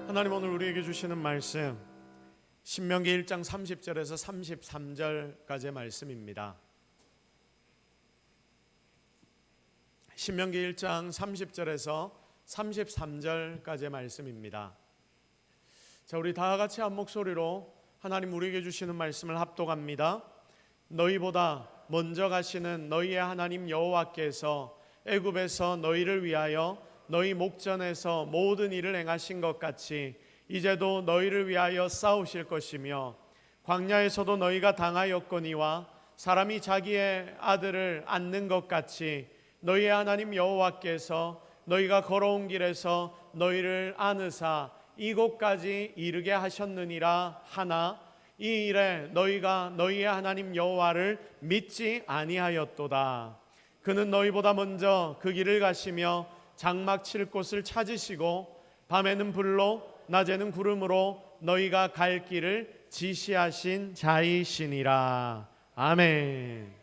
하나님 오늘 우리에게 주시는 말씀 신명기 1장 30절에서 33절까지의 말씀입니다. 신명기 1장 30절에서 33절까지의 말씀입니다. 자, 우리 다 같이 한 목소리로 하나님 우리에게 주시는 말씀을 합독합니다. 너희보다 먼저 가시는 너희의 하나님 여호와께서 애굽에서 너희를 위하여 너희 목전에서 모든 일을 행하신 것 같이 이제도 너희를 위하여 싸우실 것이며 광야에서도 너희가 당하였거니와 사람이 자기의 아들을 안는 것 같이 너희의 하나님 여호와께서 너희가 걸어온 길에서 너희를 안으사 이곳까지 이르게 하셨느니라 하나 이 일에 너희가 너희의 하나님 여호와를 믿지 아니하였도다. 그는 너희보다 먼저 그 길을 가시며 장막 칠 곳을 찾으시고 밤에는 불로 낮에는 구름으로 너희가 갈 길을 지시하신 자이시니라. 아멘.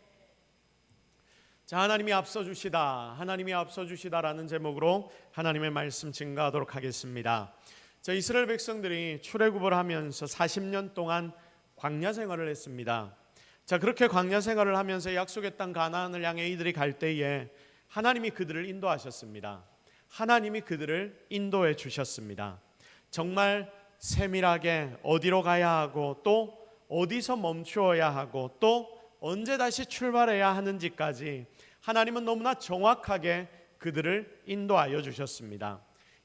자, 하나님이 앞서 주시다라는 제목으로 하나님의 말씀 증거하도록 하겠습니다. 자, 이스라엘 백성들이 출애굽을 하면서 40년 동안 광야 생활을 했습니다. 자, 그렇게 광야 생활을 하면서 약속의 땅 가나안을 향해 이들이 갈 때에 하나님이 그들을 인도하셨습니다. 하나님이 그들을 인도해 주셨습니다. 정말 세밀하게 어디로 가야 하고 또 어디서 멈추어야 하고 또 언제 다시 출발해야 하는지까지 하나님은 너무나 정확하게 그들을 인도하여 주셨습니다.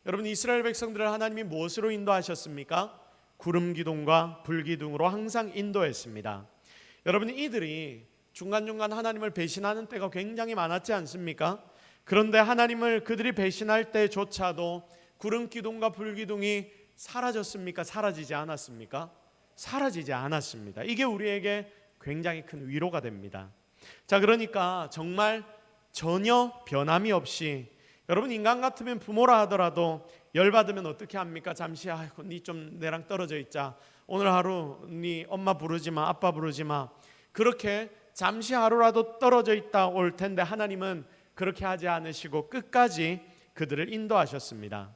여러분, 이스라엘 백성들을 하나님이 무엇으로 인도하셨습니까? 구름 기둥과 불 기둥으로 항상 인도했습니다. 여러분, 이들이 중간중간 하나님을 배신하는 때가 굉장히 많았지 않습니까? 그런데 하나님을 그들이 배신할 때조차도 구름 기둥과 불 기둥이 사라졌습니까? 사라지지 않았습니까? 사라지지 않았습니다. 이게 우리에게 굉장히 큰 위로가 됩니다. 자, 그러니까 정말 전혀 변함이 없이, 여러분 인간 같으면 부모라 하더라도 열받으면 어떻게 합니까? 잠시 아이고 니 좀 내랑 떨어져 있자, 오늘 하루 니 엄마 부르지 마, 아빠 부르지 마, 그렇게 잠시 하루라도 떨어져 있다 올 텐데 하나님은 그렇게 하지 않으시고 끝까지 그들을 인도하셨습니다.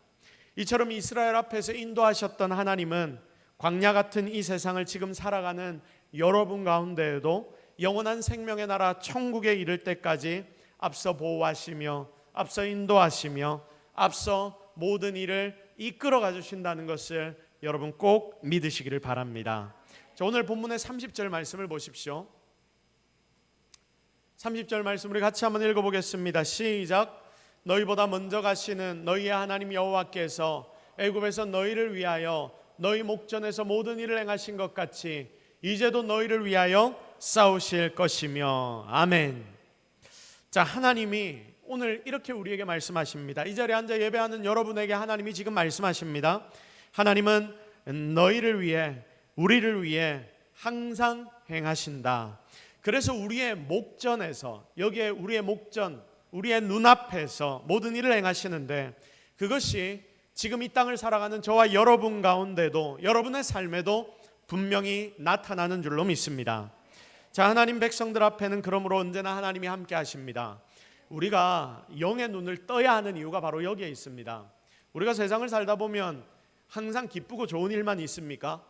이처럼 이스라엘 앞에서 인도하셨던 하나님은 광야 같은 이 세상을 지금 살아가는 여러분 가운데에도 영원한 생명의 나라 천국에 이를 때까지 앞서 보호하시며 앞서 인도하시며 앞서 모든 일을 이끌어 가주신다는 것을 여러분 꼭 믿으시기를 바랍니다. 자, 오늘 본문의 30절 말씀을 보십시오. 30절 말씀 우리 같이 한번 읽어보겠습니다. 시작. 너희보다 먼저 가시는 너희의 하나님 여호와께서 애굽에서 너희를 위하여 너희 목전에서 모든 일을 행하신 것 같이 이제도 너희를 위하여 싸우실 것이며. 아멘. 자, 하나님이 오늘 이렇게 우리에게 말씀하십니다. 이 자리에 앉아 예배하는 여러분에게 하나님이 지금 말씀하십니다. 하나님은 너희를 위해, 우리를 위해 항상 행하신다. 그래서 우리의 목전에서, 여기에 우리의 목전, 우리의 눈앞에서 모든 일을 행하시는데, 그것이 지금 이 땅을 살아가는 저와 여러분 가운데도, 여러분의 삶에도 분명히 나타나는 줄로 믿습니다. 자, 하나님 백성들 앞에는 그러므로 언제나 하나님이 함께 하십니다. 우리가 영의 눈을 떠야 하는 이유가 바로 여기에 있습니다. 우리가 세상을 살다 보면 항상 기쁘고 좋은 일만 있습니까?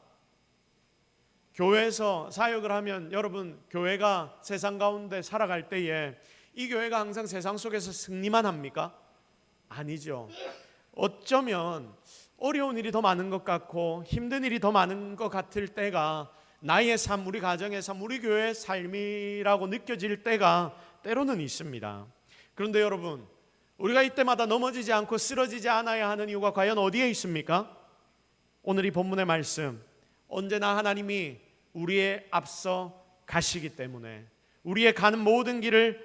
교회에서 사역을 하면 여러분, 교회가 세상 가운데 살아갈 때에 이 교회가 항상 세상 속에서 승리만 합니까? 아니죠. 어쩌면 어려운 일이 더 많은 것 같고 힘든 일이 더 많은 것 같을 때가 나의 삶, 우리 가정의 삶, 우리 교회의 삶이라고 느껴질 때가 때로는 있습니다. 그런데 여러분, 우리가 이때마다 넘어지지 않고 쓰러지지 않아야 하는 이유가 과연 어디에 있습니까? 오늘 이 본문의 말씀, 언제나 하나님이 우리의 앞서 가시기 때문에, 우리의 가는 모든 길을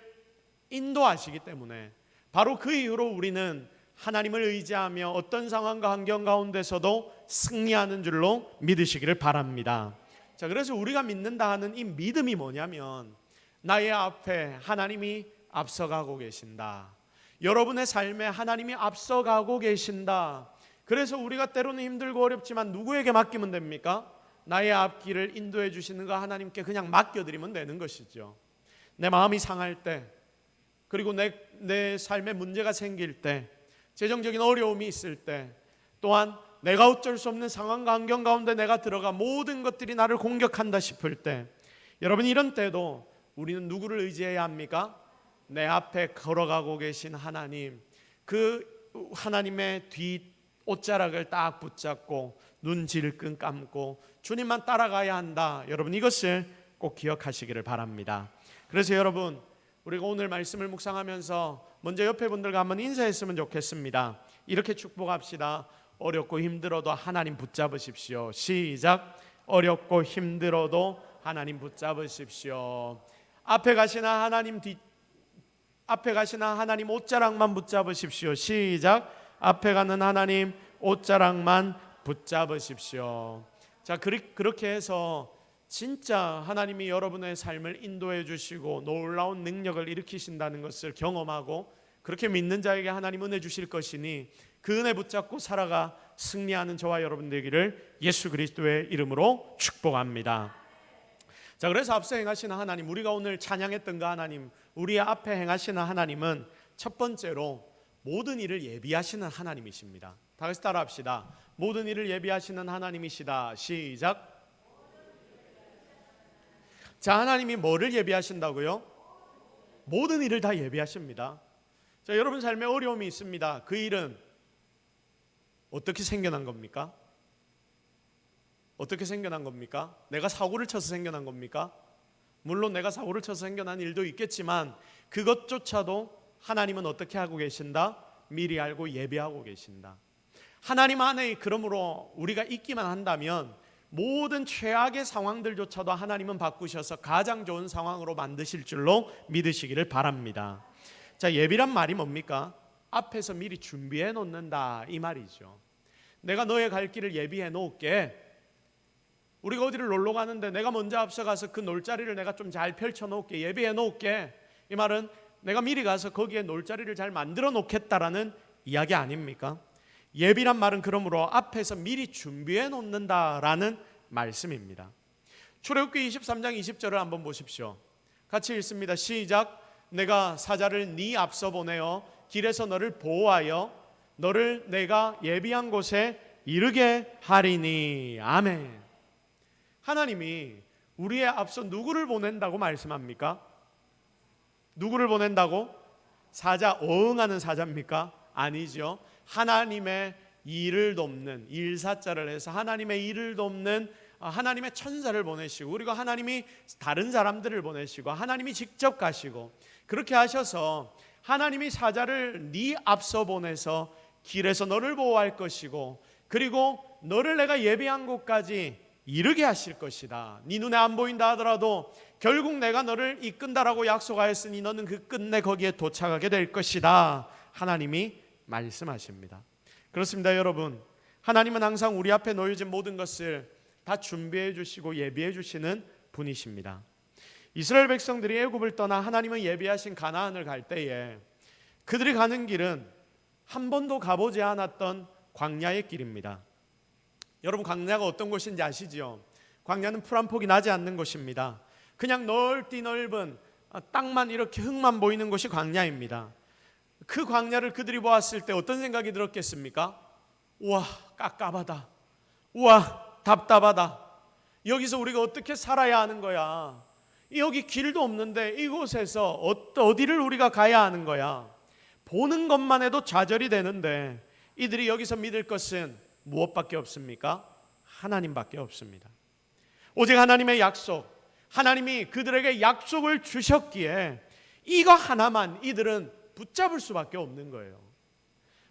인도하시기 때문에, 바로 그 이유로 우리는 하나님을 의지하며 어떤 상황과 환경 가운데서도 승리하는 줄로 믿으시기를 바랍니다. 자, 그래서 우리가 믿는다 하는 이 믿음이 뭐냐면, 나의 앞에 하나님이 앞서가고 계신다. 여러분의 삶에 하나님이 앞서가고 계신다. 그래서 우리가 때로는 힘들고 어렵지만 누구에게 맡기면 됩니까? 나의 앞길을 인도해 주시는 거 하나님께 그냥 맡겨드리면 되는 것이죠. 내 마음이 상할 때, 그리고 내 삶에 문제가 생길 때, 재정적인 어려움이 있을 때, 또한 내가 어쩔 수 없는 상황과 환경 가운데 내가 들어가 모든 것들이 나를 공격한다 싶을 때, 여러분 이런 때도 우리는 누구를 의지해야 합니까? 내 앞에 걸어가고 계신 하나님, 그 하나님의 뒤 옷자락을 딱 붙잡고 눈 질끈 감고 주님만 따라가야 한다. 여러분 이것을 꼭 기억하시기를 바랍니다. 그래서 여러분, 우리가 오늘 말씀을 묵상하면서 먼저 옆에 분들과 한번 인사했으면 좋겠습니다. 이렇게 축복합시다. 어렵고 힘들어도 하나님 붙잡으십시오. 시작. 어렵고 힘들어도 하나님 붙잡으십시오. 앞에 가시나 하나님 옷자락만 붙잡으십시오. 시작. 앞에 가는 하나님 옷자락만 붙잡으십시오. 자, 그렇게 해서 진짜 하나님이 여러분의 삶을 인도해 주시고 놀라운 능력을 일으키신다는 것을 경험하고 그렇게 믿는 자에게 하나님 은혜 주실 것이니 그 은혜 붙잡고 살아가 승리하는 저와 여러분 되기를 예수 그리스도의 이름으로 축복합니다. 자, 그래서 앞서 행하시는 하나님, 우리가 오늘 찬양했던 그 하나님, 우리 앞에 행하시는 하나님은 첫 번째로 모든 일을 예비하시는 하나님이십니다. 다 같이 따라합시다. 모든 일을 예비하시는 하나님이시다. 시작. 자, 하나님이 뭐를 예비하신다고요? 모든 일을 다 예비하십니다. 자, 여러분 삶에 어려움이 있습니다. 그 일은 어떻게 생겨난 겁니까? 어떻게 생겨난 겁니까? 내가 사고를 쳐서 생겨난 겁니까? 물론 내가 사고를 쳐서 생겨난 일도 있겠지만 그것조차도 하나님은 어떻게 하고 계신다? 미리 알고 예비하고 계신다. 하나님 안에 그러므로 우리가 있기만 한다면 모든 최악의 상황들조차도 하나님은 바꾸셔서 가장 좋은 상황으로 만드실 줄로 믿으시기를 바랍니다. 자, 예비란 말이 뭡니까? 앞에서 미리 준비해 놓는다, 이 말이죠. 내가 너의 갈 길을 예비해 놓을게. 우리가 어디를 놀러 가는데 내가 먼저 앞서가서 그 놀자리를 내가 좀 잘 펼쳐 놓을게, 예비해 놓을게. 이 말은 내가 미리 가서 거기에 놀자리를 잘 만들어 놓겠다라는 이야기 아닙니까? 예비란 말은 그러므로 앞에서 미리 준비해 놓는다라는 말씀입니다. 출애굽기 23장 20절을 한번 보십시오. 같이 읽습니다. 시작. 내가 사자를 네 앞서 보내어 길에서 너를 보호하여 너를 내가 예비한 곳에 이르게 하리니. 아멘. 하나님이 우리의 앞서 누구를 보낸다고 말씀합니까? 누구를 보낸다고? 사자, 어흥하는 사자입니까? 아니죠. 하나님의 일을 돕는, 일사자를 해서 하나님의 일을 돕는 하나님의 천사를 보내시고, 그리고 하나님이 다른 사람들을 보내시고 하나님이 직접 가시고, 그렇게 하셔서 하나님이 사자를 네 앞서 보내서 길에서 너를 보호할 것이고, 그리고 너를 내가 예비한 곳까지 이르게 하실 것이다. 네 눈에 안 보인다 하더라도 결국 내가 너를 이끈다라고 약속하였으니 너는 그 끝내 거기에 도착하게 될 것이다. 하나님이 말씀하십니다. 그렇습니다, 여러분. 하나님은 항상 우리 앞에 놓여진 모든 것을 다 준비해 주시고 예비해 주시는 분이십니다. 이스라엘 백성들이 애굽을 떠나 하나님은 예비하신 가나안을 갈 때에 그들이 가는 길은 한 번도 가보지 않았던 광야의 길입니다. 여러분, 광야가 어떤 곳인지 아시죠? 광야는 풀 한 폭이 나지 않는 곳입니다. 그냥 넓디 넓은 땅만 이렇게 흙만 보이는 곳이 광야입니다. 그 광야를 그들이 보았을 때 어떤 생각이 들었겠습니까? 우와, 깝깝하다. 우와, 답답하다. 여기서 우리가 어떻게 살아야 하는 거야? 여기 길도 없는데 이곳에서 어디를 우리가 가야 하는 거야? 보는 것만 해도 좌절이 되는데 이들이 여기서 믿을 것은 무엇밖에 없습니까? 하나님밖에 없습니다. 오직 하나님의 약속, 하나님이 그들에게 약속을 주셨기에 이거 하나만 이들은 붙잡을 수밖에 없는 거예요.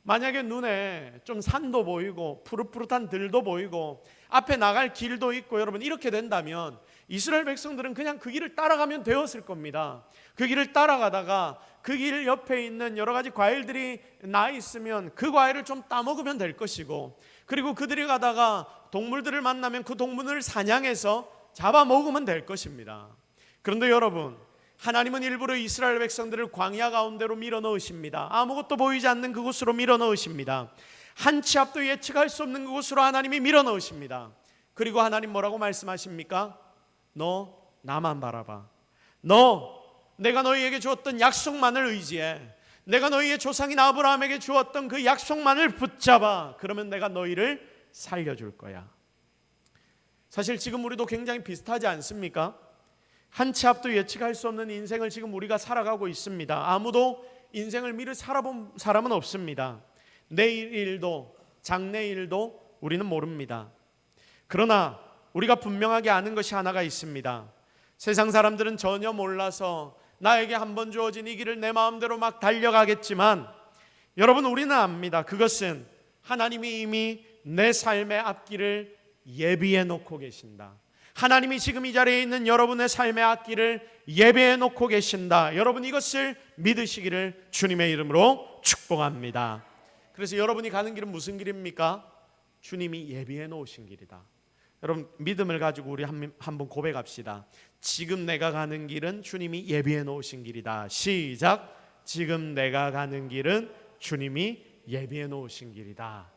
만약에 눈에 좀 산도 보이고 푸릇푸릇한 들도 보이고 앞에 나갈 길도 있고, 여러분 이렇게 된다면 이스라엘 백성들은 그냥 그 길을 따라가면 되었을 겁니다. 그 길을 따라가다가 그 길 옆에 있는 여러 가지 과일들이 나 있으면 그 과일을 좀 따먹으면 될 것이고, 그리고 그들이 가다가 동물들을 만나면 그 동물을 사냥해서 잡아먹으면 될 것입니다. 그런데 여러분, 하나님은 일부러 이스라엘 백성들을 광야 가운데로 밀어넣으십니다. 아무것도 보이지 않는 그곳으로 밀어넣으십니다. 한 치 앞도 예측할 수 없는 그곳으로 하나님이 밀어넣으십니다. 그리고 하나님 뭐라고 말씀하십니까? 너 나만 바라봐. 내가 너희에게 주었던 약속만을 의지해. 내가 너희의 조상인 아브라함에게 주었던 그 약속만을 붙잡아. 그러면 내가 너희를 살려줄 거야. 사실 지금 우리도 굉장히 비슷하지 않습니까? 한 치 앞도 예측할 수 없는 인생을 지금 우리가 살아가고 있습니다. 아무도 인생을 미리 살아본 사람은 없습니다. 내일 일도 장래일도 우리는 모릅니다. 그러나 우리가 분명하게 아는 것이 하나가 있습니다. 세상 사람들은 전혀 몰라서 나에게 한번 주어진 이 길을 내 마음대로 막 달려가겠지만, 여러분, 우리는 압니다. 그것은 하나님이 이미 내 삶의 앞길을 예비해 놓고 계신다. 하나님이 지금 이 자리에 있는 여러분의 삶의 앞길을 예비해 놓고 계신다. 여러분, 이것을 믿으시기를 주님의 이름으로 축복합니다. 그래서 여러분이 가는 길은 무슨 길입니까? 주님이 예비해 놓으신 길이다. 여러분, 믿음을 가지고 우리 한번 고백합시다. 지금 내가 가는 길은 주님이 예비해 놓으신 길이다. 시작. 지금 내가 가는 길은 주님이 예비해 놓으신 길이다.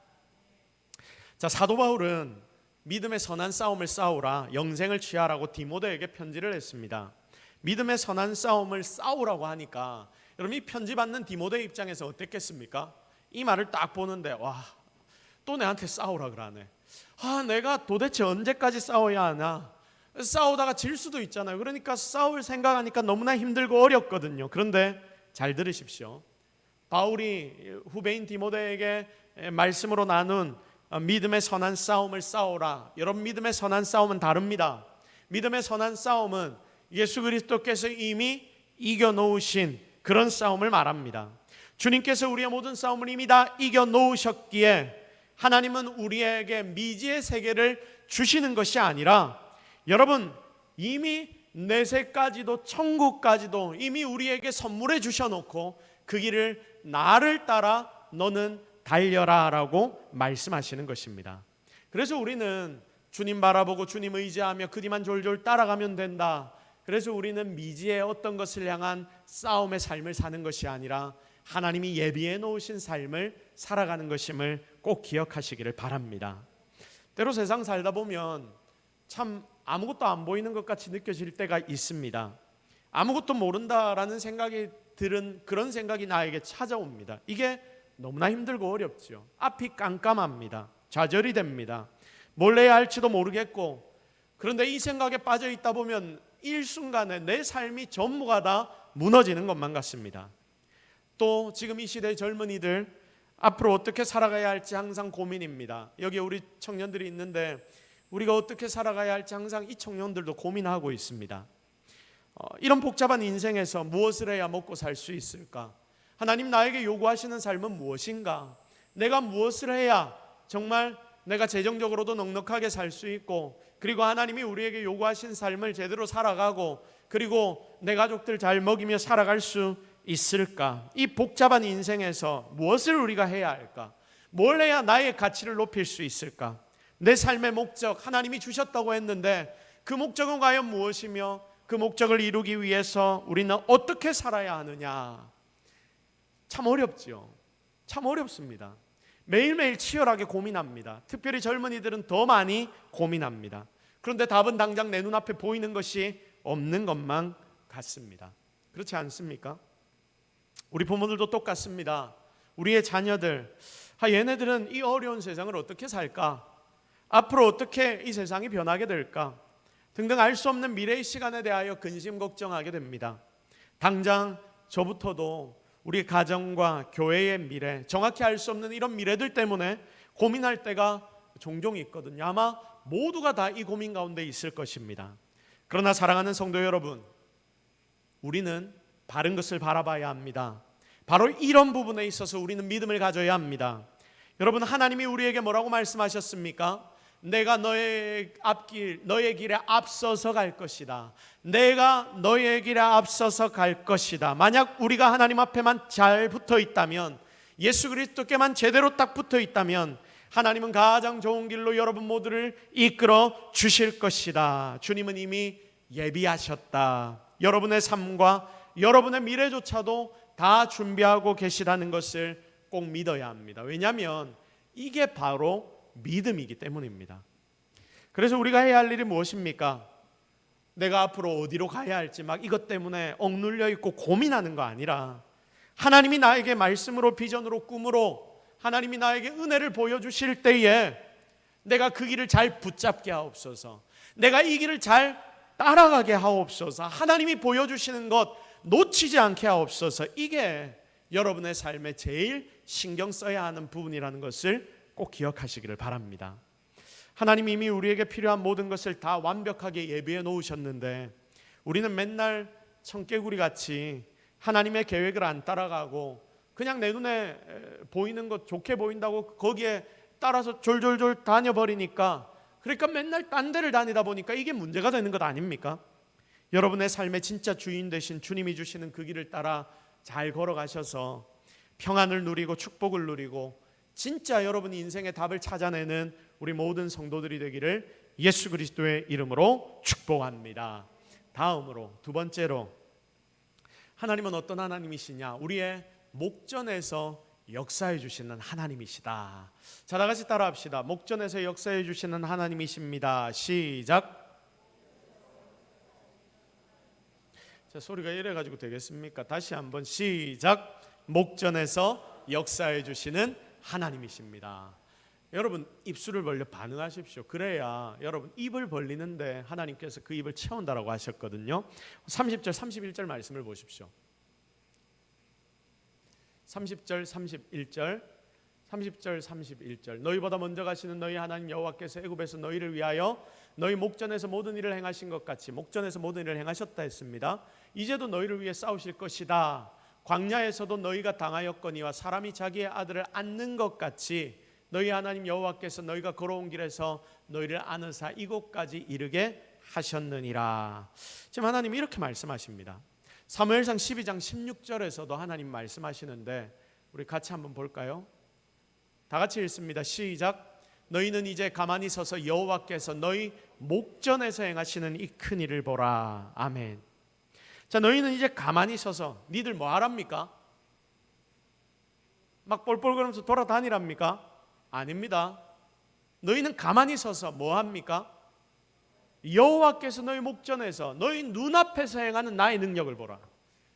자, 사도 바울은 믿음의 선한 싸움을 싸우라, 영생을 취하라고 디모데에게 편지를 했습니다. 믿음의 선한 싸움을 싸우라고 하니까 여러분, 이 편지 받는 디모데 입장에서 어땠겠습니까? 이 말을 딱 보는데, 와, 또 내한테 싸우라 그러네. 내가 도대체 언제까지 싸워야 하나? 싸우다가 질 수도 있잖아요. 그러니까 싸울 생각하니까 너무나 힘들고 어렵거든요. 그런데 잘 들으십시오. 바울이 후배인 디모데에게 말씀으로 나눈 믿음의 선한 싸움을 싸우라. 여러분, 믿음의 선한 싸움은 다릅니다. 믿음의 선한 싸움은 예수 그리스도께서 이미 이겨놓으신 그런 싸움을 말합니다. 주님께서 우리의 모든 싸움을 이미 다 이겨놓으셨기에 하나님은 우리에게 미지의 세계를 주시는 것이 아니라, 여러분, 이미 내세까지도 천국까지도 이미 우리에게 선물해 주셔놓고 그 길을 나를 따라 너는 달려라 라고 말씀하시는 것입니다. 그래서 우리는 주님 바라보고 주님 의지하며 그 뒤만 졸졸 따라가면 된다. 그래서 우리는 미지의 어떤 것을 향한 싸움의 삶을 사는 것이 아니라 하나님이 예비해 놓으신 삶을 살아가는 것임을 꼭 기억하시기를 바랍니다. 때로 세상 살다 보면 참 아무것도 안 보이는 것 같이 느껴질 때가 있습니다. 아무것도 모른다라는 생각이 들은 그런 생각이 나에게 찾아옵니다. 이게 너무나 힘들고 어렵죠. 앞이 깜깜합니다. 좌절이 됩니다. 뭘 해야 할지도 모르겠고, 그런데 이 생각에 빠져 있다 보면 일순간에 내 삶이 전부가 다 무너지는 것만 같습니다. 또 지금 이 시대의 젊은이들 앞으로 어떻게 살아가야 할지 항상 고민입니다. 여기 우리 청년들이 있는데 우리가 어떻게 살아가야 할지 항상 이 청년들도 고민하고 있습니다. 이런 복잡한 인생에서 무엇을 해야 먹고 살 수 있을까? 하나님 나에게 요구하시는 삶은 무엇인가? 내가 무엇을 해야 정말 내가 재정적으로도 넉넉하게 살 수 있고, 그리고 하나님이 우리에게 요구하신 삶을 제대로 살아가고, 그리고 내 가족들 잘 먹이며 살아갈 수 있을까? 이 복잡한 인생에서 무엇을 우리가 해야 할까? 뭘 해야 나의 가치를 높일 수 있을까? 내 삶의 목적, 하나님이 주셨다고 했는데 그 목적은 과연 무엇이며 그 목적을 이루기 위해서 우리는 어떻게 살아야 하느냐? 참 어렵죠. 참 어렵습니다. 매일매일 치열하게 고민합니다. 특별히 젊은이들은 더 많이 고민합니다. 그런데 답은 당장 내 눈앞에 보이는 것이 없는 것만 같습니다. 그렇지 않습니까? 우리 부모들도 똑같습니다. 우리의 자녀들, 얘네들은 이 어려운 세상을 어떻게 살까? 앞으로 어떻게 이 세상이 변하게 될까? 등등 알 수 없는 미래의 시간에 대하여 근심 걱정하게 됩니다. 당장 저부터도 우리 가정과 교회의 미래, 정확히 알 수 없는 이런 미래들 때문에 고민할 때가 종종 있거든요. 아마 모두가 다 이 고민 가운데 있을 것입니다. 그러나 사랑하는 성도 여러분, 우리는 바른 것을 바라봐야 합니다. 바로 이런 부분에 있어서 우리는 믿음을 가져야 합니다. 여러분, 하나님이 우리에게 뭐라고 말씀하셨습니까? 내가 너의 앞길, 너의 길에 앞서서 갈 것이다. 내가 너의 길에 앞서서 갈 것이다. 만약 우리가 하나님 앞에만 잘 붙어 있다면, 예수 그리스도께만 제대로 딱 붙어 있다면 하나님은 가장 좋은 길로 여러분 모두를 이끌어 주실 것이다. 주님은 이미 예비하셨다. 여러분의 삶과 여러분의 미래조차도 다 준비하고 계시다는 것을 꼭 믿어야 합니다. 왜냐하면 이게 바로 믿음이기 때문입니다. 그래서 우리가 해야 할 일이 무엇입니까? 내가 앞으로 어디로 가야 할지 막 이것 때문에 억눌려 있고 고민하는 거 아니라, 하나님이 나에게 말씀으로, 비전으로, 꿈으로 하나님이 나에게 은혜를 보여주실 때에 내가 그 길을 잘 붙잡게 하옵소서. 내가 이 길을 잘 따라가게 하옵소서. 하나님이 보여주시는 것 놓치지 않게 하옵소서. 이게 여러분의 삶에 제일 신경 써야 하는 부분이라는 것을 꼭 기억하시기를 바랍니다. 하나님이 이미 우리에게 필요한 모든 것을 다 완벽하게 예비해 놓으셨는데 우리는 맨날 청개구리 같이 하나님의 계획을 안 따라가고 그냥 내 눈에 보이는 것 좋게 보인다고 거기에 따라서 졸졸졸 다녀버리니까, 그러니까 맨날 딴 데를 다니다 보니까 이게 문제가 되는 것 아닙니까? 여러분의 삶의 진짜 주인 되신 주님이 주시는 그 길을 따라 잘 걸어가셔서 평안을 누리고 축복을 누리고 진짜 여러분이 인생의 답을 찾아내는 우리 모든 성도들이 되기를 예수 그리스도의 이름으로 축복합니다. 다음으로 두 번째로, 하나님은 어떤 하나님이시냐? 우리의 목전에서 역사해 주시는 하나님이시다. 자, 다 같이 따라합시다. 목전에서 역사해 주시는 하나님이십니다. 시작. 자, 소리가 이래 가지고 되겠습니까? 다시 한번 시작. 목전에서 역사해 주시는 하나님이십니다. 여러분 입술을 벌려 반응하십시오. 그래야 여러분 입을 벌리는데 하나님께서 그 입을 채운다라고 하셨거든요. 30절 31절 말씀을 보십시오. 30절 31절 너희보다 먼저 가시는 너희 하나님 여호와께서 애굽에서 너희를 위하여 너희 목전에서 모든 일을 행하신 것 같이 목전에서 모든 일을 행하셨다 했습니다. 이제도 너희를 위해 싸우실 것이다. 광야에서도 너희가 당하였거니와 사람이 자기의 아들을 안는 것 같이 너희 하나님 여호와께서 너희가 걸어온 길에서 너희를 안으사 이곳까지 이르게 하셨느니라. 지금 하나님이 이렇게 말씀하십니다. 사무엘상 12장 16절에서도 하나님 말씀하시는데 우리 같이 한번 볼까요? 다 같이 읽습니다. 시작. 너희는 이제 가만히 서서 여호와께서 너희 목전에서 행하시는 이 큰 일을 보라. 아멘. 자, 너희는 이제 가만히 서서 니들 뭐 하랍니까? 막 뻘뻘거리면서 돌아다니랍니까? 아닙니다. 너희는 가만히 서서 뭐 합니까? 여호와께서 너희 목전에서 너희 눈앞에서 행하는 나의 능력을 보라.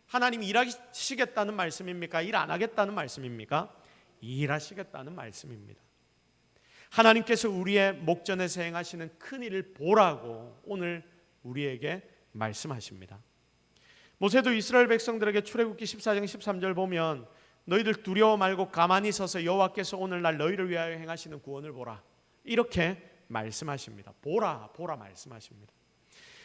하나님이 일하시겠다는 말씀입니까? 일 안 하겠다는 말씀입니까? 일하시겠다는 말씀입니다. 하나님께서 우리의 목전에서 행하시는 큰 일을 보라고 오늘 우리에게 말씀하십니다. 모세도 이스라엘 백성들에게 출애굽기 14장 13절 보면 너희들 두려워 말고 가만히 서서 여호와께서 오늘날 너희를 위하여 행하시는 구원을 보라, 이렇게 말씀하십니다. 보라 말씀하십니다.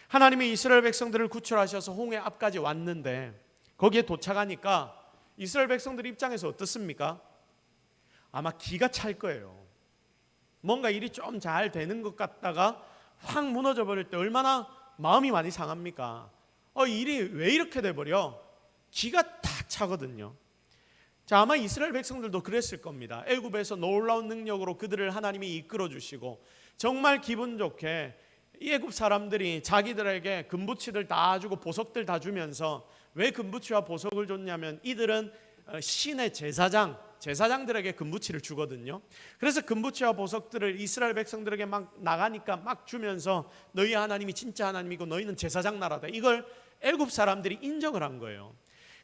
하나님이 이스라엘 백성들을 구출하셔서 홍해 앞까지 왔는데 거기에 도착하니까 이스라엘 백성들 입장에서 어떻습니까? 아마 기가 찰 거예요. 뭔가 일이 좀 잘 되는 것 같다가 확 무너져 버릴 때 얼마나 마음이 많이 상합니까? 일이 왜 이렇게 돼버려? 기가 탁 차거든요. 자, 아마 이스라엘 백성들도 그랬을 겁니다. 애굽에서 놀라운 능력으로 그들을 하나님이 이끌어 주시고 정말 기분 좋게 이 애굽 사람들이 자기들에게 금부치들 다 주고 보석들 다 주면서, 왜 금부치와 보석을 줬냐면 이들은 신의 제사장들에게 금부치를 주거든요. 그래서 금부치와 보석들을 이스라엘 백성들에게 막 나가니까 막 주면서 너희 하나님이 진짜 하나님이고 너희는 제사장 나라다, 이걸 애굽 사람들이 인정을 한 거예요.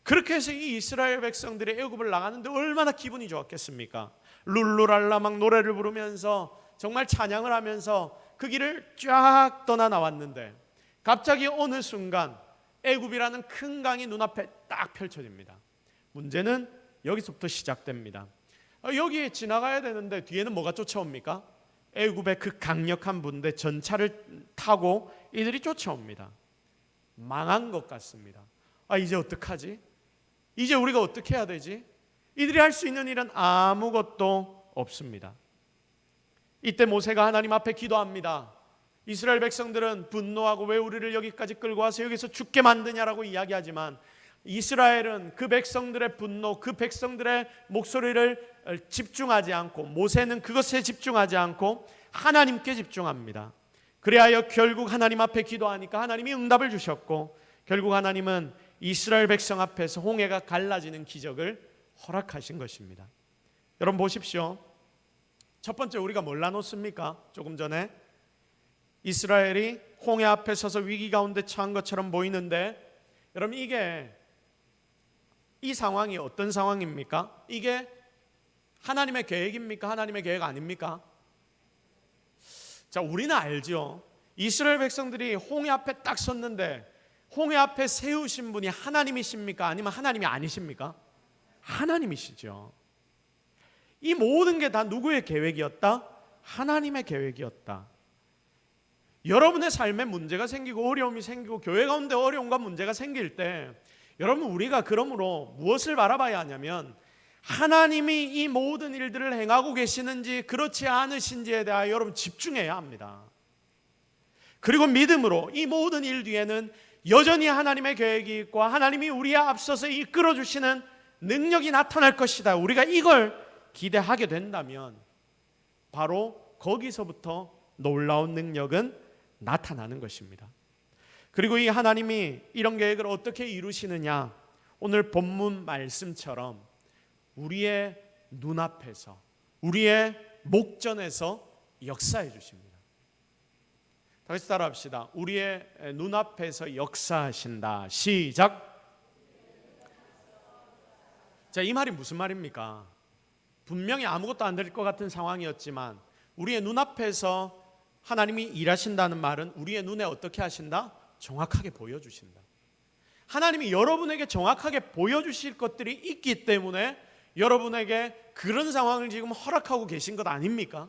그렇게 해서 이 이스라엘 백성들이 애굽을 나가는데 얼마나 기분이 좋았겠습니까? 룰루랄라 막 노래를 부르면서 정말 찬양을 하면서 그 길을 쫙 떠나 나왔는데 갑자기 어느 순간 애굽이라는 큰 강이 눈앞에 딱 펼쳐집니다. 문제는 여기서부터 시작됩니다. 여기에 지나가야 되는데 뒤에는 뭐가 쫓아옵니까? 애굽의 그 강력한 군대 전차를 타고 이들이 쫓아옵니다. 망한 것 같습니다. 이제 어떡하지? 이제 우리가 어떻게 해야 되지? 이들이 할 수 있는 일은 아무것도 없습니다. 이때 모세가 하나님 앞에 기도합니다. 이스라엘 백성들은 분노하고 왜 우리를 여기까지 끌고 와서 여기서 죽게 만드냐라고 이야기하지만 이스라엘은 그 백성들의 분노, 그 백성들의 목소리를 집중하지 않고, 모세는 그것에 집중하지 않고 하나님께 집중합니다. 그래야 결국 하나님 앞에 기도하니까 하나님이 응답을 주셨고 결국 하나님은 이스라엘 백성 앞에서 홍해가 갈라지는 기적을 허락하신 것입니다. 여러분 보십시오. 첫 번째 우리가 뭘 나눴습니까? 조금 전에 이스라엘이 홍해 앞에 서서 위기 가운데 처한 것처럼 보이는데, 여러분 이 상황이 어떤 상황입니까? 이게 하나님의 계획입니까? 하나님의 계획 아닙니까? 자, 우리는 알죠. 이스라엘 백성들이 홍해 앞에 딱 섰는데 홍해 앞에 세우신 분이 하나님이십니까? 아니면 하나님이 아니십니까? 하나님이시죠. 이 모든 게 다 누구의 계획이었다? 하나님의 계획이었다. 여러분의 삶에 문제가 생기고 어려움이 생기고 교회 가운데 어려움과 문제가 생길 때 여러분, 우리가 그러므로 무엇을 바라봐야 하냐면 하나님이 이 모든 일들을 행하고 계시는지 그렇지 않으신지에 대하여 여러분 집중해야 합니다. 그리고 믿음으로 이 모든 일 뒤에는 여전히 하나님의 계획이 있고 하나님이 우리에 앞서서 이끌어 주시는 능력이 나타날 것이다. 우리가 이걸 기대하게 된다면 바로 거기서부터 놀라운 능력은 나타나는 것입니다. 그리고 이 하나님이 이런 계획을 어떻게 이루시느냐, 오늘 본문 말씀처럼 우리의 눈앞에서, 우리의 목전에서 역사해 주십니다. 다시 따라합시다. 우리의 눈앞에서 역사하신다. 시작. 자, 이 말이 무슨 말입니까? 분명히 아무것도 안 될 것 같은 상황이었지만 우리의 눈앞에서 하나님이 일하신다는 말은 우리의 눈에 어떻게 하신다? 정확하게 보여주신다. 하나님이 여러분에게 정확하게 보여주실 것들이 있기 때문에 여러분에게 그런 상황을 지금 허락하고 계신 것 아닙니까?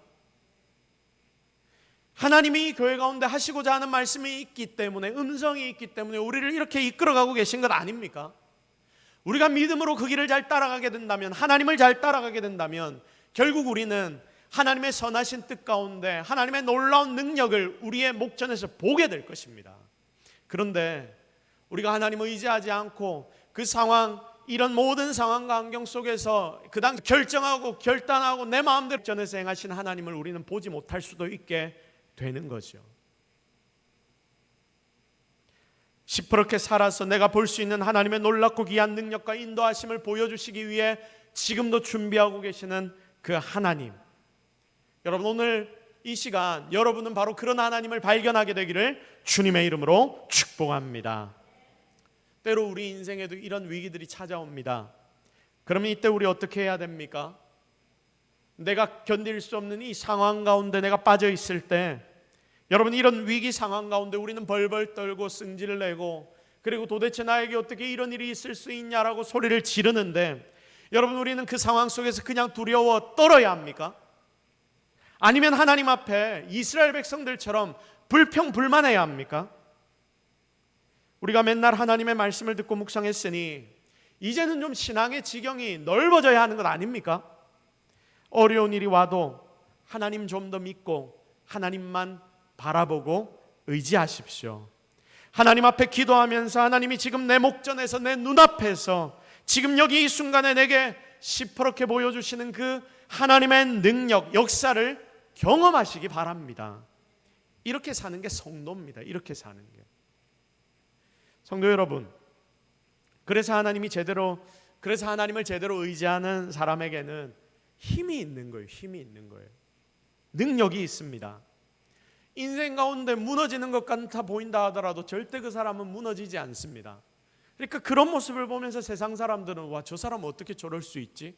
하나님이 교회 가운데 하시고자 하는 말씀이 있기 때문에, 음성이 있기 때문에 우리를 이렇게 이끌어가고 계신 것 아닙니까? 우리가 믿음으로 그 길을 잘 따라가게 된다면, 하나님을 잘 따라가게 된다면 결국 우리는 하나님의 선하신 뜻 가운데 하나님의 놀라운 능력을 우리의 목전에서 보게 될 것입니다. 그런데 우리가 하나님을 의지하지 않고 그 상황, 이런 모든 상황과 환경 속에서 그 당시 결정하고 결단하고 내 마음대로 전에서 행하신 하나님을 우리는 보지 못할 수도 있게 되는 거죠. 시퍼렇게 살아서 내가 볼 수 있는 하나님의 놀랍고 귀한 능력과 인도하심을 보여주시기 위해 지금도 준비하고 계시는 그 하나님, 여러분, 오늘 이 시간 여러분은 바로 그런 하나님을 발견하게 되기를 주님의 이름으로 축복합니다. 때로 우리 인생에도 이런 위기들이 찾아옵니다. 그러면 이때 우리 어떻게 해야 됩니까? 내가 견딜 수 없는 이 상황 가운데 내가 빠져 있을 때, 여러분, 이런 위기 상황 가운데 우리는 벌벌 떨고 승질을 내고, 그리고 도대체 나에게 어떻게 이런 일이 있을 수 있냐라고 소리를 지르는데, 여러분, 우리는 그 상황 속에서 그냥 두려워 떨어야 합니까? 아니면 하나님 앞에 이스라엘 백성들처럼 불평불만해야 합니까? 우리가 맨날 하나님의 말씀을 듣고 묵상했으니 이제는 좀 신앙의 지경이 넓어져야 하는 것 아닙니까? 어려운 일이 와도 하나님 좀 더 믿고 하나님만 바라보고 의지하십시오. 하나님 앞에 기도하면서 하나님이 지금 내 목전에서, 내 눈앞에서 지금 여기 이 순간에 내게 시퍼렇게 보여주시는 그 하나님의 능력, 역사를 경험하시기 바랍니다. 이렇게 사는 게 성도입니다. 이렇게 사는 게. 성도 여러분, 그래서 하나님을 제대로 의지하는 사람에게는 힘이 있는 거예요. 힘이 있는 거예요. 능력이 있습니다. 인생 가운데 무너지는 것 같아 보인다 하더라도 절대 그 사람은 무너지지 않습니다. 그러니까 그런 모습을 보면서 세상 사람들은, 와, 저 사람은 어떻게 저럴 수 있지?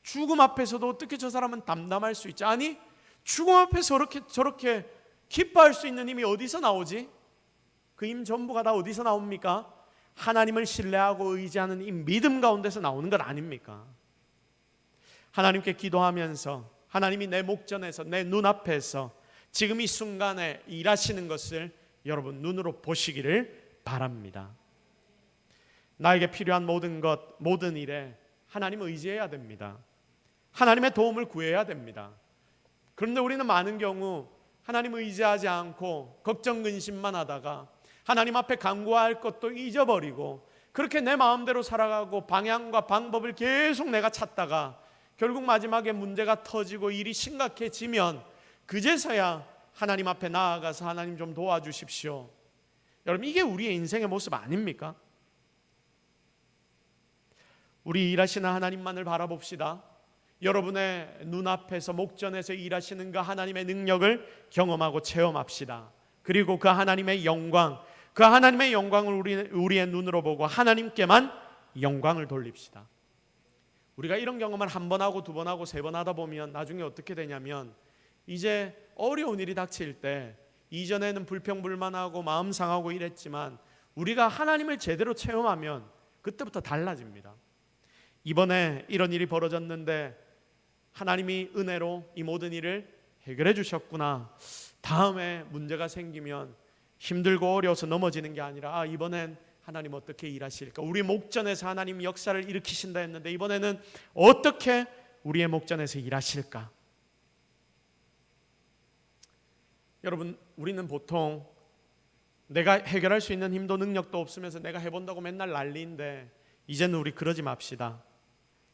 죽음 앞에서도 어떻게 저 사람은 담담할 수 있지? 아니, 죽음 앞에서 저렇게 기뻐할 수 있는 힘이 어디서 나오지? 그 힘 전부가 다 어디서 나옵니까? 하나님을 신뢰하고 의지하는 이 믿음 가운데서 나오는 것 아닙니까? 하나님께 기도하면서 하나님이 내 목전에서, 내 눈앞에서 지금 이 순간에 일하시는 것을 여러분 눈으로 보시기를 바랍니다. 나에게 필요한 모든 것, 모든 일에 하나님을 의지해야 됩니다. 하나님의 도움을 구해야 됩니다. 그런데 우리는 많은 경우 하나님을 의지하지 않고 걱정 근심만 하다가 하나님 앞에 간구할 것도 잊어버리고 그렇게 내 마음대로 살아가고 방향과 방법을 계속 내가 찾다가 결국 마지막에 문제가 터지고 일이 심각해지면 그제서야 하나님 앞에 나아가서 하나님 좀 도와주십시오. 여러분, 이게 우리의 인생의 모습 아닙니까? 우리 일하시는 하나님만을 바라봅시다. 여러분의 눈앞에서 목전에서 일하시는 그 하나님의 능력을 경험하고 체험합시다. 그리고 그 하나님의 영광, 그 하나님의 영광을 우리의 눈으로 보고 하나님께만 영광을 돌립시다. 우리가 이런 경험을 한 번 하고 두 번 하고 세 번 하다 보면 나중에 어떻게 되냐면 이제 어려운 일이 닥칠 때 이전에는 불평불만하고 마음 상하고 이랬지만 우리가 하나님을 제대로 체험하면 그때부터 달라집니다. 이번에 이런 일이 벌어졌는데 하나님이 은혜로 이 모든 일을 해결해 주셨구나. 다음에 문제가 생기면 힘들고 어려워서 넘어지는 게 아니라 이번엔 하나님 어떻게 일하실까? 우리 목전에서 하나님 역사를 일으키신다 했는데 이번에는 어떻게 우리의 목전에서 일하실까? 여러분, 우리는 보통 내가 해결할 수 있는 힘도 능력도 없으면서 내가 해본다고 맨날 난리인데 이제는 우리 그러지 맙시다.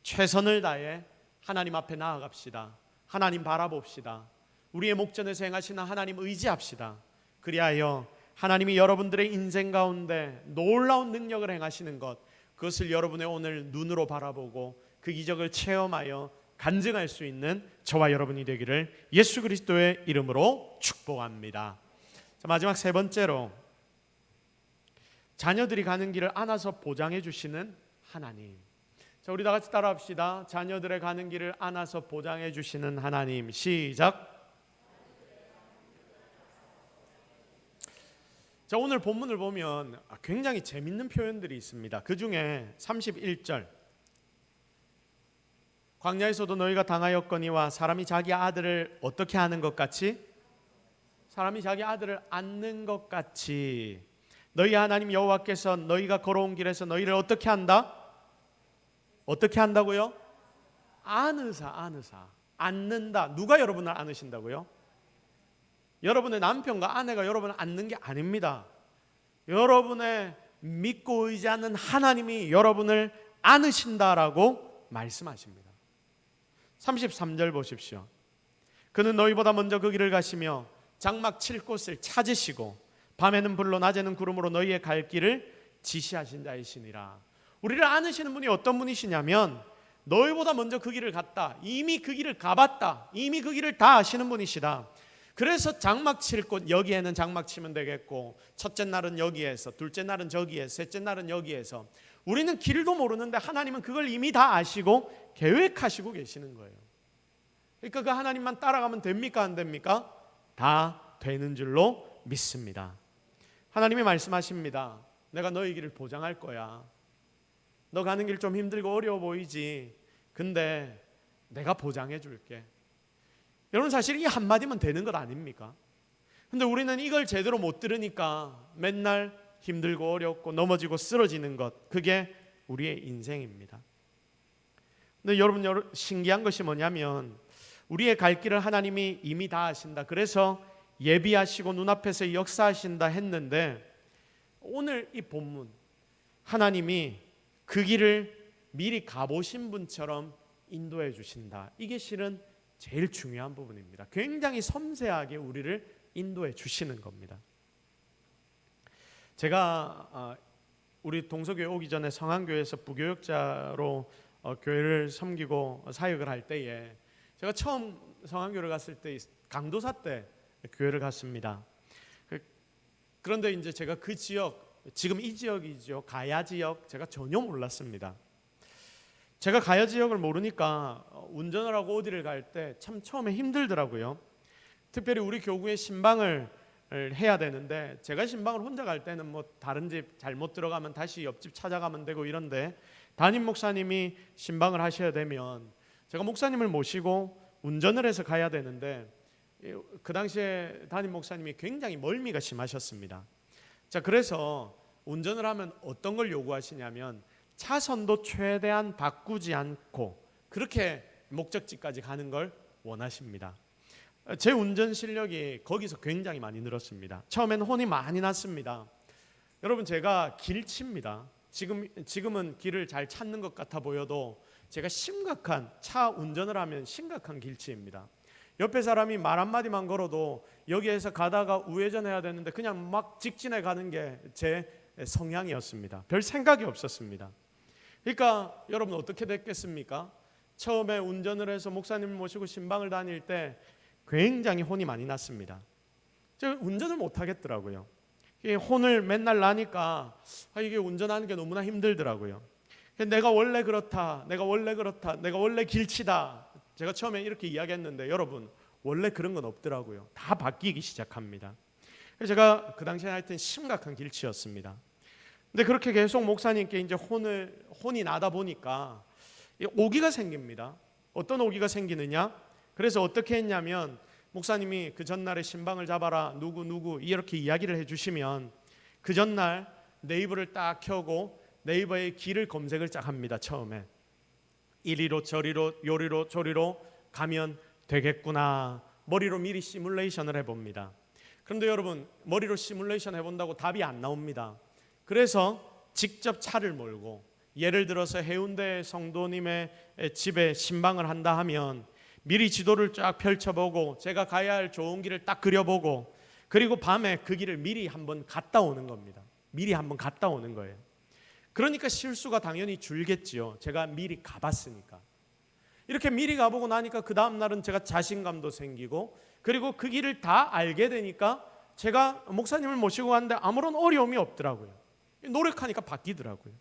최선을 다해 하나님 앞에 나아갑시다. 하나님 바라봅시다. 우리의 목전에서 행하시는 하나님 의지합시다. 그리하여 하나님이 여러분들의 인생 가운데 놀라운 능력을 행하시는 것, 그것을 여러분의 오늘 눈으로 바라보고 그 기적을 체험하여 간증할 수 있는 저와 여러분이 되기를 예수 그리스도의 이름으로 축복합니다. 자, 마지막 세 번째로 자녀들이 가는 길을 안아서 보장해 주시는 하나님. 자, 우리 다 같이 따라합시다. 자녀들의 가는 길을 안아서 보장해 주시는 하나님. 시작. 자, 오늘 본문을 보면 굉장히 재밌는 표현들이 있습니다. 그 중에 31절, 광야에서도 너희가 당하였거니와 사람이 자기 아들을 어떻게 하는 것 같이, 사람이 자기 아들을 안는 것 같이 너희 하나님 여호와께서 너희가 걸어온 길에서 너희를 어떻게 한다? 어떻게 한다고요? 안으사 안는다. 누가 여러분을 안으신다고요? 여러분의 남편과 아내가 여러분을 안는 게 아닙니다. 여러분의 믿고 의지하는 하나님이 여러분을 안으신다라고 말씀하십니다. 33절 보십시오. 그는 너희보다 먼저 그 길을 가시며 장막 칠 곳을 찾으시고 밤에는 불로 낮에는 구름으로 너희의 갈 길을 지시하신 자이시니라. 우리를 안으시는 분이 어떤 분이시냐면 너희보다 먼저 그 길을 갔다. 이미 그 길을 가봤다. 이미 그 길을 다 아시는 분이시다. 그래서 장막 칠 곳, 여기에는 장막 치면 되겠고 첫째 날은 여기에서, 둘째 날은 저기에서, 셋째 날은 여기에서. 우리는 길도 모르는데 하나님은 그걸 이미 다 아시고 계획하시고 계시는 거예요. 그러니까 그 하나님만 따라가면 됩니까? 안 됩니까? 다 되는 줄로 믿습니다. 하나님이 말씀하십니다. 내가 너희 길을 보장할 거야. 너 가는 길 좀 힘들고 어려워 보이지? 근데 내가 보장해 줄게. 여러분, 사실 이 한마디면 되는 것 아닙니까? 근데 우리는 이걸 제대로 못 들으니까 맨날 힘들고 어렵고 넘어지고 쓰러지는 것, 그게 우리의 인생입니다. 근데 여러분 신기한 것이 뭐냐면 우리의 갈 길을 하나님이 이미 다 아신다. 그래서 예비하시고 눈앞에서 역사하신다 했는데 오늘 이 본문, 하나님이 그 길을 미리 가보신 분처럼 인도해 주신다. 이게 실은 제일 중요한 부분입니다. 굉장히 섬세하게 우리를 인도해 주시는 겁니다. 제가 우리 동서교회 오기 전에 성안교회에서 부교역자로 교회를 섬기고 사역을 할 때에 제가 처음 성안교회를 갔을 때 강도사 때 교회를 갔습니다. 그런데 이제 제가 그 지역, 지금 이 지역이죠, 가야 지역, 제가 전혀 몰랐습니다. 제가 가야 지역을 모르니까 운전을 하고 어디를 갈 때 참 처음에 힘들더라고요. 특별히 우리 교구에 신방을 해야 되는데 제가 신방을 혼자 갈 때는 뭐 다른 집 잘못 들어가면 다시 옆집 찾아가면 되고 이런데 담임 목사님이 신방을 하셔야 되면 제가 목사님을 모시고 운전을 해서 가야 되는데 그 당시에 담임 목사님이 굉장히 멀미가 심하셨습니다. 자, 그래서 운전을 하면 어떤 걸 요구하시냐면 차선도 최대한 바꾸지 않고 그렇게 목적지까지 가는 걸 원하십니다. 제 운전 실력이 거기서 굉장히 많이 늘었습니다. 처음에는 혼이 많이 났습니다. 여러분, 제가 길치입니다. 지금은 길을 잘 찾는 것 같아 보여도 제가 심각한, 차 운전을 하면 심각한 길치입니다. 옆에 사람이 말 한마디만 걸어도 여기에서 가다가 우회전해야 되는데 그냥 막 직진해 가는 게 제 성향이었습니다. 별 생각이 없었습니다. 그러니까 여러분 어떻게 됐겠습니까? 처음에 운전을 해서 목사님을 모시고 신방을 다닐 때 굉장히 혼이 많이 났습니다. 제가 운전을 못 하겠더라고요. 혼을 맨날 나니까 이게 운전하는 게 너무나 힘들더라고요. 내가 원래 그렇다, 내가 원래 길치다. 제가 처음에 이렇게 이야기했는데 여러분, 원래 그런 건 없더라고요. 다 바뀌기 시작합니다. 그래서 제가 그 당시에 하여튼 심각한 길치였습니다. 근데 그렇게 계속 목사님께 이제 혼이 나다 보니까 오기가 생깁니다. 어떤 오기가 생기느냐? 그래서 어떻게 했냐면 목사님이 그 전날에 신방을 잡아라 누구 이렇게 이야기를 해주시면 그 전날 네이버를 딱 켜고 네이버에 길을 검색을 쫙 합니다. 처음에 이리로 저리로 요리로 저리로 가면 되겠구나. 머리로 미리 시뮬레이션을 해봅니다. 그런데 여러분 머리로 시뮬레이션 해본다고 답이 안 나옵니다. 그래서 직접 차를 몰고 예를 들어서 해운대 성도님의 집에 신방을 한다 하면 미리 지도를 쫙 펼쳐보고 제가 가야 할 좋은 길을 딱 그려보고 그리고 밤에 그 길을 미리 한번 갔다 오는 겁니다. 미리 한번 갔다 오는 거예요. 그러니까 실수가 당연히 줄겠지요. 제가 미리 가봤으니까. 이렇게 미리 가보고 나니까 그 다음 날은 제가 자신감도 생기고 그리고 그 길을 다 알게 되니까 제가 목사님을 모시고 갔는데 아무런 어려움이 없더라고요. 노력하니까 바뀌더라고요.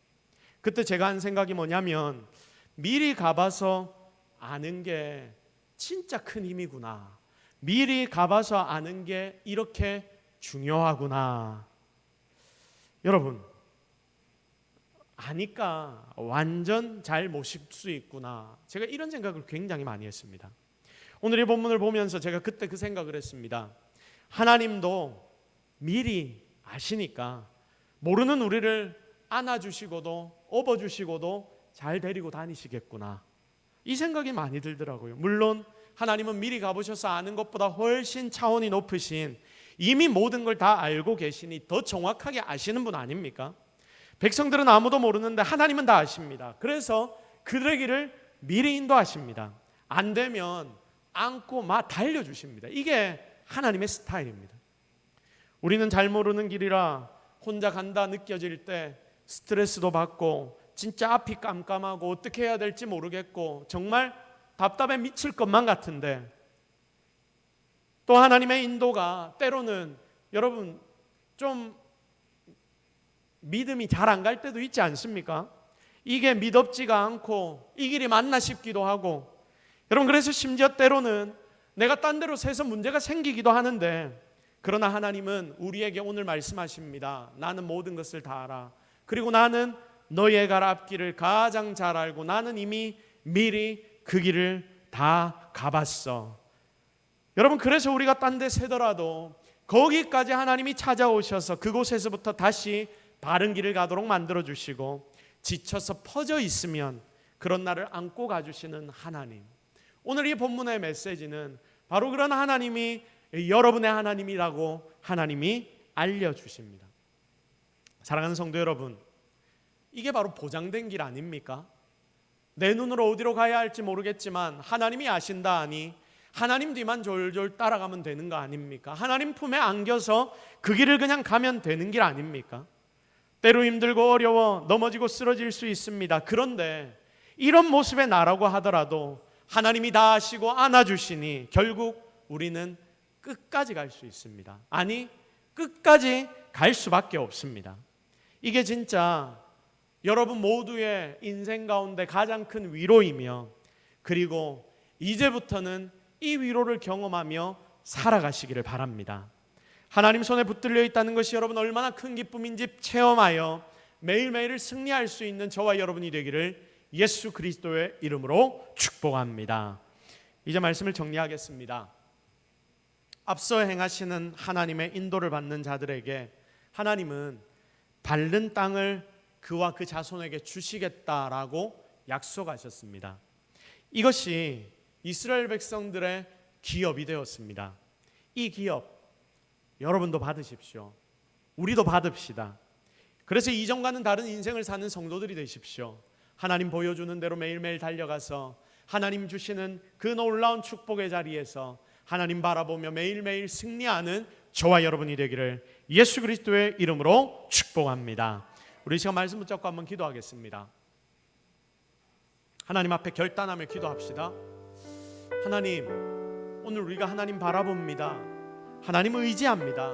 그때 제가 한 생각이 뭐냐면 미리 가봐서 아는 게 진짜 큰 힘이구나. 미리 가봐서 아는 게 이렇게 중요하구나. 여러분 아니까 완전 잘 모실 수 있구나. 제가 이런 생각을 굉장히 많이 했습니다. 오늘 이 본문을 보면서 제가 그때 그 생각을 했습니다. 하나님도 미리 아시니까 모르는 우리를 안아주시고도 업어주시고도 잘 데리고 다니시겠구나. 이 생각이 많이 들더라고요. 물론 하나님은 미리 가보셔서 아는 것보다 훨씬 차원이 높으신 이미 모든 걸 다 알고 계시니 더 정확하게 아시는 분 아닙니까? 백성들은 아무도 모르는데 하나님은 다 아십니다. 그래서 그들의 길을 미리 인도하십니다. 안 되면 안고 막 달려주십니다. 이게 하나님의 스타일입니다. 우리는 잘 모르는 길이라 혼자 간다 느껴질 때 스트레스도 받고 진짜 앞이 깜깜하고 어떻게 해야 될지 모르겠고 정말 답답해 미칠 것만 같은데 또 하나님의 인도가 때로는 여러분 좀 믿음이 잘 안 갈 때도 있지 않습니까? 이게 믿업지가 않고 이 길이 맞나 싶기도 하고 여러분 그래서 심지어 때로는 내가 딴 데로 새서 문제가 생기기도 하는데 그러나 하나님은 우리에게 오늘 말씀하십니다. 나는 모든 것을 다 알아. 그리고 나는 너의 갈 앞길을 가장 잘 알고 나는 이미 미리 그 길을 다 가봤어. 여러분 그래서 우리가 딴 데 새더라도 거기까지 하나님이 찾아오셔서 그곳에서부터 다시 바른 길을 가도록 만들어주시고 지쳐서 퍼져 있으면 그런 나를 안고 가주시는 하나님. 오늘 이 본문의 메시지는 바로 그런 하나님이 여러분의 하나님이라고 하나님이 알려주십니다. 사랑하는 성도 여러분, 이게 바로 보장된 길 아닙니까? 내 눈으로 어디로 가야 할지 모르겠지만 하나님이 아신다 하니 하나님 뒤만 졸졸 따라가면 되는 거 아닙니까? 하나님 품에 안겨서 그 길을 그냥 가면 되는 길 아닙니까? 때로 힘들고 어려워 넘어지고 쓰러질 수 있습니다. 그런데 이런 모습의 나라고 하더라도 하나님이 다 아시고 안아주시니 결국 우리는 끝까지 갈 수 있습니다. 아니 끝까지 갈 수밖에 없습니다. 이게 진짜 여러분 모두의 인생 가운데 가장 큰 위로이며 그리고 이제부터는 이 위로를 경험하며 살아가시기를 바랍니다. 하나님 손에 붙들려 있다는 것이 여러분 얼마나 큰 기쁨인지 체험하여 매일매일을 승리할 수 있는 저와 여러분이 되기를 예수 그리스도의 이름으로 축복합니다. 이제 말씀을 정리하겠습니다. 앞서 행하시는 하나님의 인도를 받는 자들에게 하나님은 밟는 땅을 그와 그 자손에게 주시겠다라고 약속하셨습니다. 이것이 이스라엘 백성들의 기업이 되었습니다. 이 기업 여러분도 받으십시오. 우리도 받읍시다. 그래서 이전과는 다른 인생을 사는 성도들이 되십시오. 하나님 보여주는 대로 매일매일 달려가서 하나님 주시는 그 놀라운 축복의 자리에서 하나님 바라보며 매일매일 승리하는 저와 여러분이 되기를 예수 그리스도의 이름으로 축복합니다. 우리 시간 말씀 붙잡고 한번 기도하겠습니다. 하나님 앞에 결단하며 기도합시다. 하나님, 오늘 우리가 하나님 바라봅니다. 하나님 의지합니다.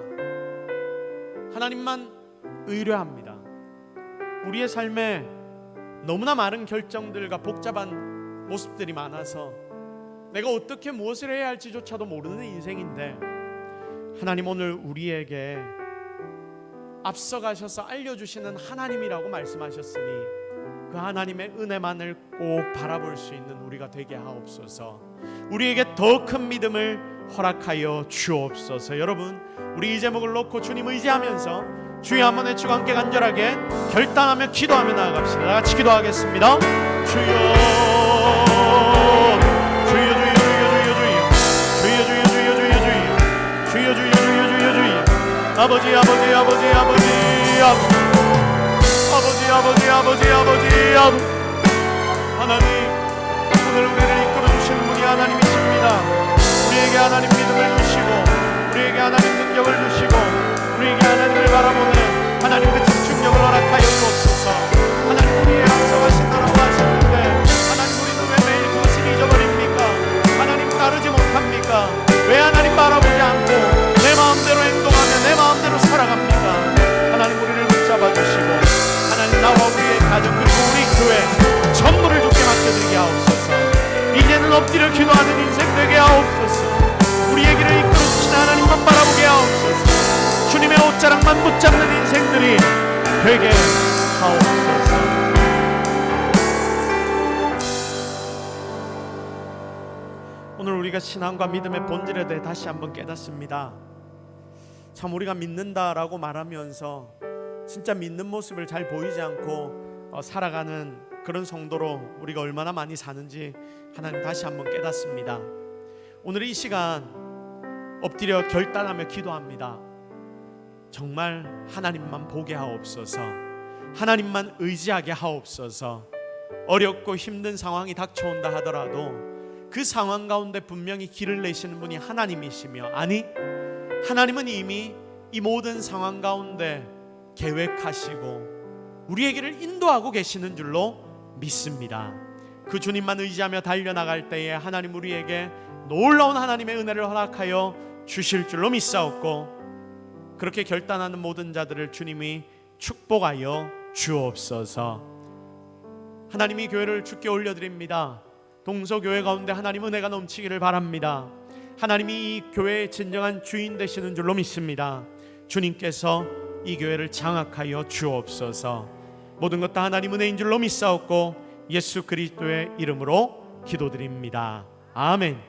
하나님만 의뢰합니다. 우리의 삶에 너무나 많은 결정들과 복잡한 모습들이 많아서 내가 어떻게 무엇을 해야 할지조차도 모르는 인생인데 하나님 오늘 우리에게 앞서가셔서 알려주시는 하나님이라고 말씀하셨으니 그 하나님의 은혜만을 꼭 바라볼 수 있는 우리가 되게 하옵소서. 우리에게 더 큰 믿음을 허락하여 주옵소서. 여러분, 우리 이 제목을 놓고 주님 의지하면서 주여 한번 외치고 함께 간절하게 결단하며 기도하며 나아갑시다. 다 같이 기도하겠습니다. 주여, 주여, 주여, 주여, 주여, 주여, 주여, 주여, 주여, 주여, 주여, 주여, 주여, 주여, 주여. 아버지, 아버지, 아버지, 아버지, 아버지, 아버지, 아버지, 아버지, 아버지. 하나님, 오늘 우리를 이끌어 주시는 분이 하나님이십니다. 우리에게 하나님 믿음을 주시고, 우리에게 하나님 능력을 주시고, 우리에게 하나님을 바라보는 하나님 그 집중력을 허락하여 주옵소서. 하나님, 우리의 앞서가신 나라고 하셨는데 하나님, 우리는 왜 매일 그것을 잊어버립니까? 하나님 따르지 못합니까? 왜 하나님 바라보지 않고 내 마음대로 행동하며 내 마음대로 살아갑니까? 하나님, 우리를 붙잡아 주시고 하나님, 나와 우리의 가정 그리고 우리 교회 전부를 주께 맡겨드리게 하옵소서. 이제는 엎드려 기도하는 인생 되게 하옵소서. 우리의 길을 이끌어 주신 하나님만 바라보게 하옵소서. 주님의 옷자락만 붙잡는 인생들이 되게 하옵소서. 오늘 우리가 신앙과 믿음의 본질에 대해 다시 한번 깨닫습니다. 참 우리가 믿는다라고 말하면서 진짜 믿는 모습을 잘 보이지 않고 살아가는 그런 성도로 우리가 얼마나 많이 사는지 하나님 다시 한번 깨닫습니다. 오늘 이 시간 엎드려 결단하며 기도합니다. 정말 하나님만 보게 하옵소서. 하나님만 의지하게 하옵소서. 어렵고 힘든 상황이 닥쳐온다 하더라도 그 상황 가운데 분명히 길을 내시는 분이 하나님이시며, 아니, 하나님은 이미 이 모든 상황 가운데 계획하시고 우리의 길을 인도하고 계시는 줄로 믿습니다. 그 주님만 의지하며 달려나갈 때에 하나님 우리에게 놀라운 하나님의 은혜를 허락하여 주실 줄로 믿사옵고, 그렇게 결단하는 모든 자들을 주님이 축복하여 주옵소서. 하나님이 교회를 주께 올려드립니다. 동서교회 가운데 하나님 은혜가 넘치기를 바랍니다. 하나님이 이 교회의 진정한 주인 되시는 줄로 믿습니다. 주님께서 이 교회를 장악하여 주옵소서. 모든 것 다 하나님 은혜인 줄로 믿사옵고 예수 그리스도의 이름으로 기도드립니다. 아멘.